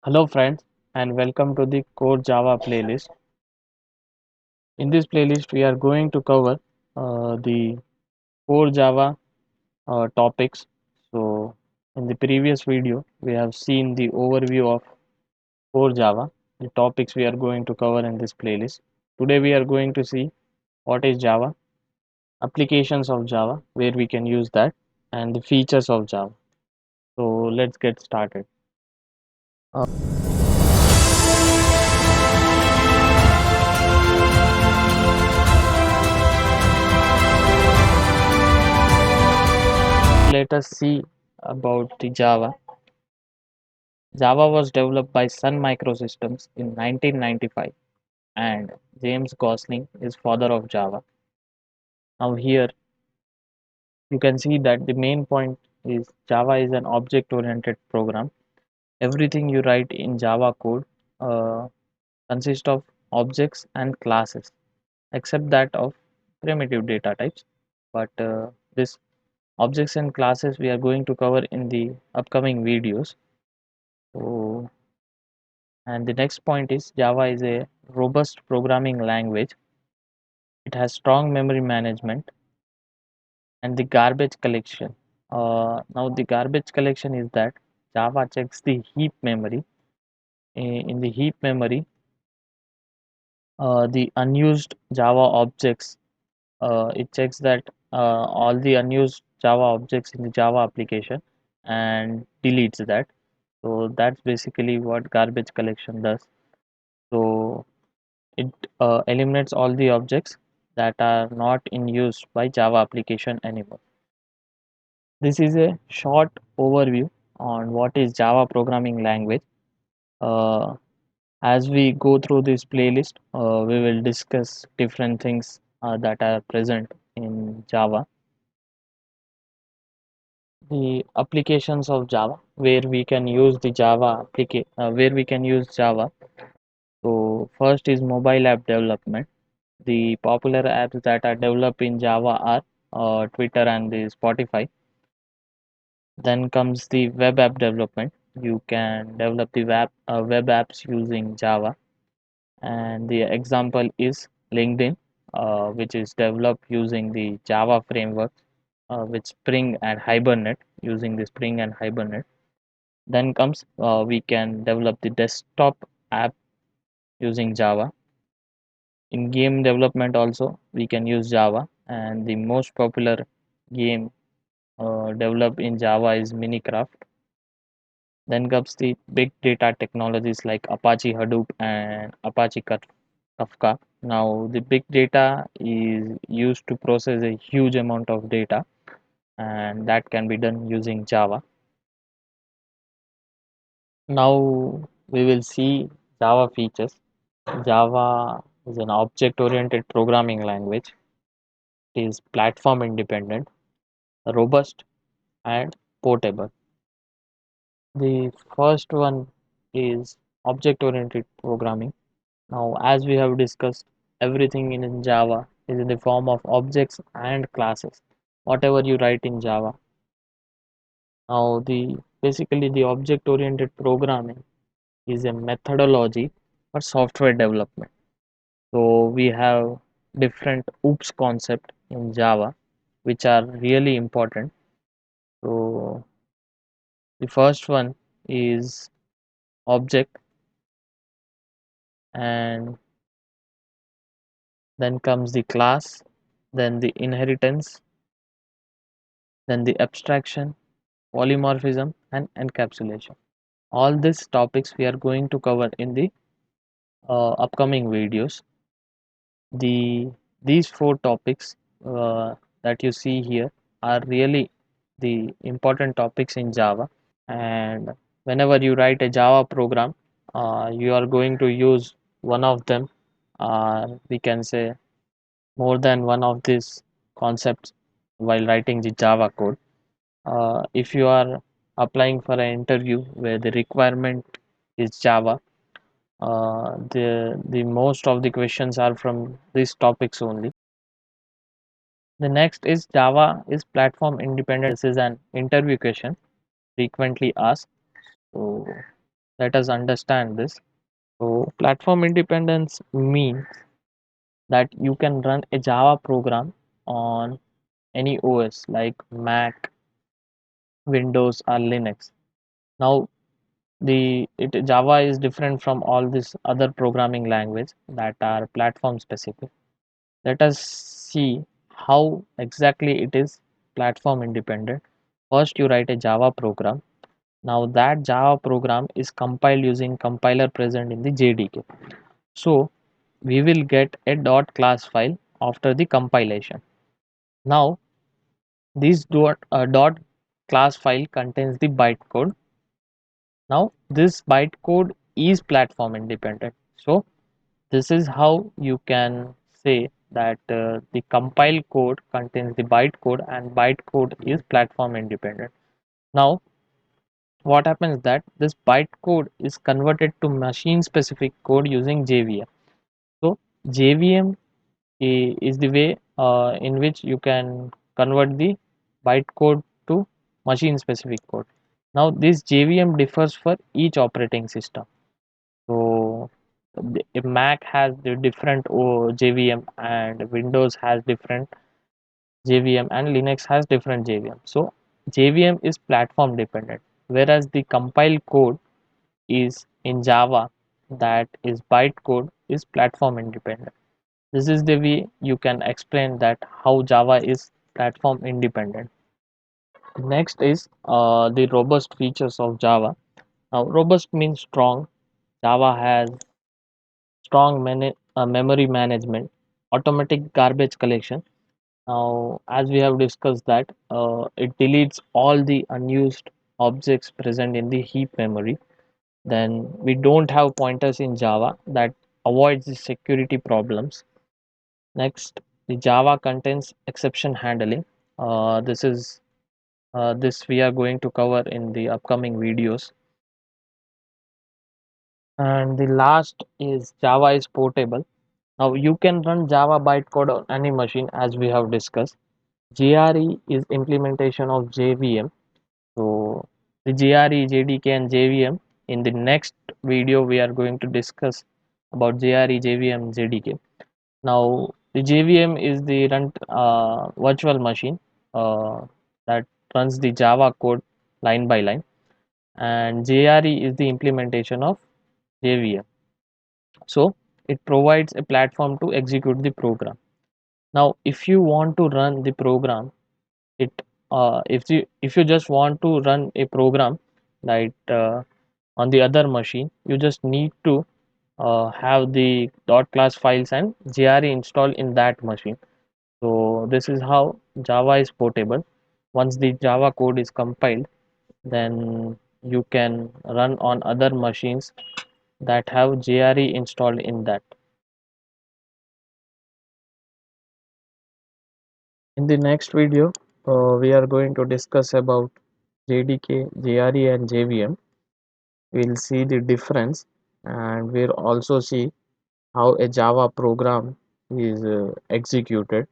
Hello friends and welcome to the Core Java playlist. In this playlist we are going to cover the Core Java topics. So in the previous video we have seen the overview of Core Java, the topics we are going to cover in this playlist. Today we are going to see what is Java, applications of Java, where we can use that, and the features of Java. So let's get started. Uh, Let us see about the Java. Java was developed by Sun Microsystems in 1995 and James Gosling is father of Java. Now here you can see that the main point is Java is an object-oriented program. Everything you write in Java code uh, consists of objects and classes except that of primitive data types. But this objects and classes we are going to cover in the upcoming videos. So, and the next point is Java is a robust programming language. It has strong memory management and the garbage collection. Now the garbage collection is that Java checks the heap memory. In the heap memory, the unused Java objects, it checks that all the unused Java objects in the Java application and deletes that. So that's basically what garbage collection does. So it eliminates all the objects that are not in use by Java application anymore. This is a short overview on what is Java programming language. Uh, as we go through this playlist, we will discuss different things that are present in Java. The applications of Java, where we can use the where we can use Java. So first is mobile app development. The popular apps that are developed in Java are Twitter and the Spotify. Then comes the web app development. You can develop the web apps using Java, and the example is LinkedIn, which is developed using the Java framework with Spring and Hibernate, using the Spring and Hibernate. Then comes we can develop the desktop app using Java. In game development also we can use Java, and the most popular game developed in Java is Minecraft. Then comes the big data technologies like Apache Hadoop and Kafka. Now, the big data is used to process a huge amount of data, and that can be done using Java. Now, we will see Java features. Java is an object oriented programming language. It is platform independent, robust, and portable. The first one is object oriented programming. Now, as we have discussed, everything in Java is in the form of objects and classes. Whatever you write in Java. Now, the basically the object-oriented programming is a methodology for software development. So we have different OOPS concept in Java, which are really important. So the first one is object, and then comes the class, then the inheritance, then the abstraction, polymorphism, and encapsulation. All these topics we are going to cover in the upcoming videos. These four topics that you see here are really the important topics in Java. And whenever you write a Java program, you are going to use one of them. We can say more than one of these concepts while writing the Java code. If you are applying for an interview where the requirement is Java, the most of the questions are from these topics only. The next is Java is platform independent. This is an interview question frequently asked. So let us understand this. So platform independence means that you can run a Java program on any OS like Mac, Windows, or Linux. Now Java is different from all these other programming language that are platform specific. Let us see how exactly it is platform independent. First, you write a Java program. Now that Java program is compiled using compiler present in the JDK. So we will get a .class file after the compilation. Now this dot class file contains the bytecode. Now this bytecode is platform independent. So this is how you can say that the compile code contains the bytecode and bytecode is platform independent. Now what happens that this bytecode is converted to machine specific code using JVM. So JVM is the way in which you can convert the bytecode to machine specific code. Now this JVM differs for each operating system. So a Mac has the different JVM and Windows has different JVM and Linux has different JVM. So JVM is platform dependent, whereas the compile code is in Java, that is bytecode is platform independent. This is the way you can explain that how Java is platform independent. Next is the robust features of Java. Now robust means strong. Java has strong memory management, automatic garbage collection. Now, as we have discussed that it deletes all the unused objects present in the heap memory. Then we don't have pointers in Java that avoids the security problems. Next, the Java contains exception handling. This is this we are going to cover in the upcoming videos. And the last is Java is portable. Now you can run Java bytecode on any machine as we have discussed. JRE is implementation of JVM. So the JRE, JDK and JVM, in the next video we are going to discuss about JRE, JVM, JDK. Now the JVM is the virtual machine that runs the Java code line by line, and JRE is the implementation of JVM. So it provides a platform to execute the program. Now if you want to run the program, it if you just want to run a program like on the other machine, you just need to have the .class files and JRE installed in that machine. So this is how Java is portable. Once the Java code is compiled, then you can run on other machines that have JRE installed in that. In the next video, we are going to discuss about JDK, JRE and JVM. We'll see the difference, and we'll also see how a Java program is executed.